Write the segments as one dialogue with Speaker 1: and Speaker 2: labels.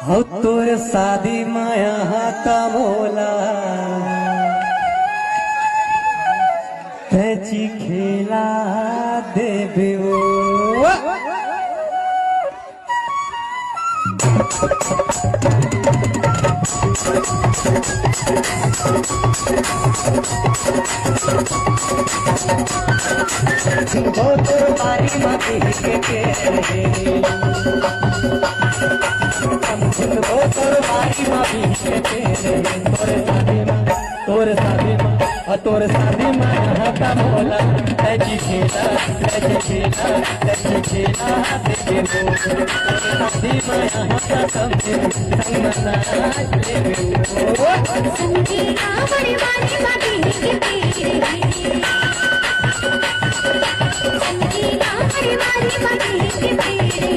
Speaker 1: हो तोर शादी माया हाथा बोला तैची खेला देवे हो तोर बारी माती के हो तोर बारी माती के तोर शादी मां हाथा बोला तैची खेला देवे शादी मां हाथा समझे संगमना देवे
Speaker 2: संगीता बड़ी बारी माती के संगीता बड़ी बारी माती के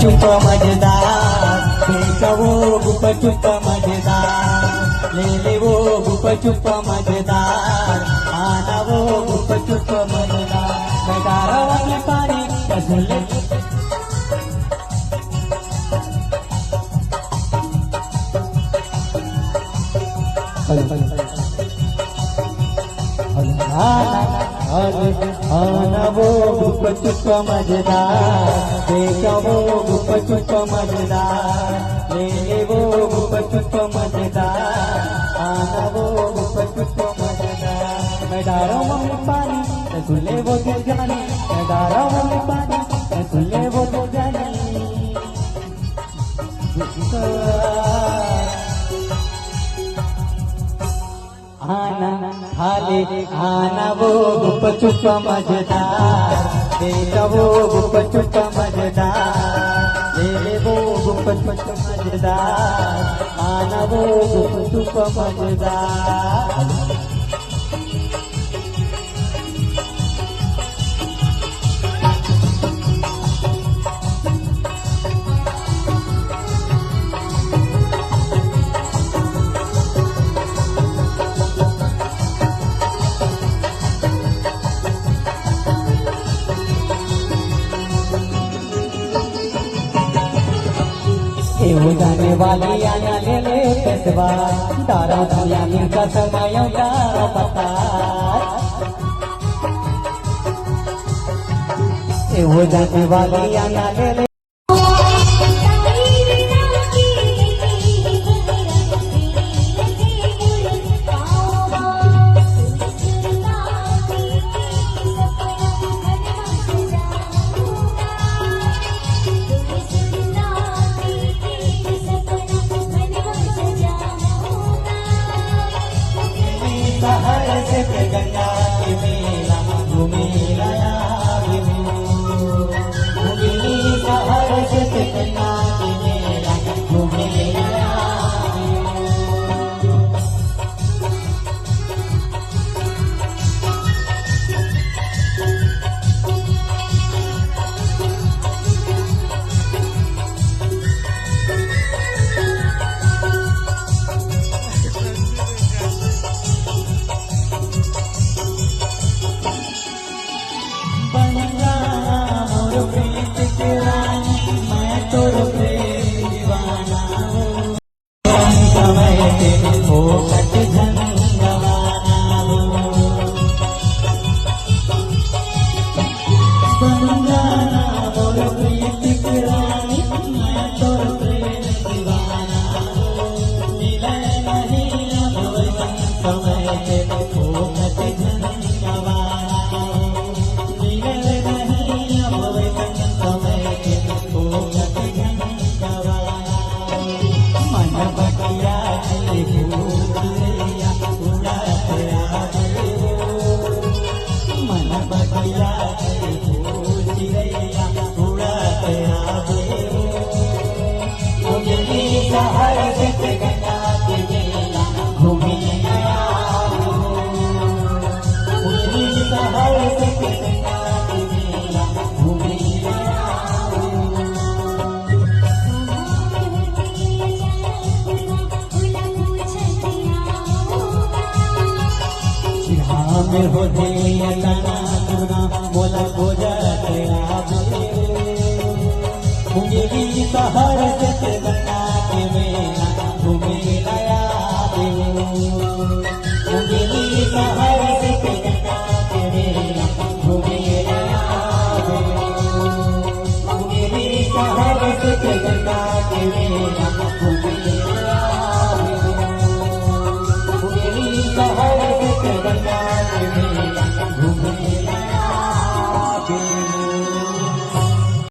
Speaker 1: चुप मजेदार वो गुप चुप मजेदार ले वो गुप चुप मजेदार आना वो गुप चुप मजेदार बेकार वाली पानी कसले आना वो गुप चुप मजेदार देखा वो गुप चुप मजेदार ले वो गुप चुप मजेदार आना वो गुप चुप मजेदार मैं डारा मम्मी पानी सुले वो तो जानी मैं डारा मम्मी पानी सुले वो तो जानी आना खाली आना वो गुप चुप मजेदार देखा वो गुप चुप मजेदार ले वो गुप चुप मजेदार आना वो गुप चुप मजेदार हो जाने वाली आया ले ले पेशवा तारा दुनिया में का समय तारा पता हो जाने वाली आया ले ले गंगा के मेला घूमे लाया शहर से गंगा के मेला घूमे लाया में होते अचाना दुर्गा मोला गोजत आवे मुंगेली शहर से गंगा के मेला घूमे लाया दे मुंगेली शहर से गंगा के मेला घूमे लाया दे मुंगेली शहर से गंगा के मेला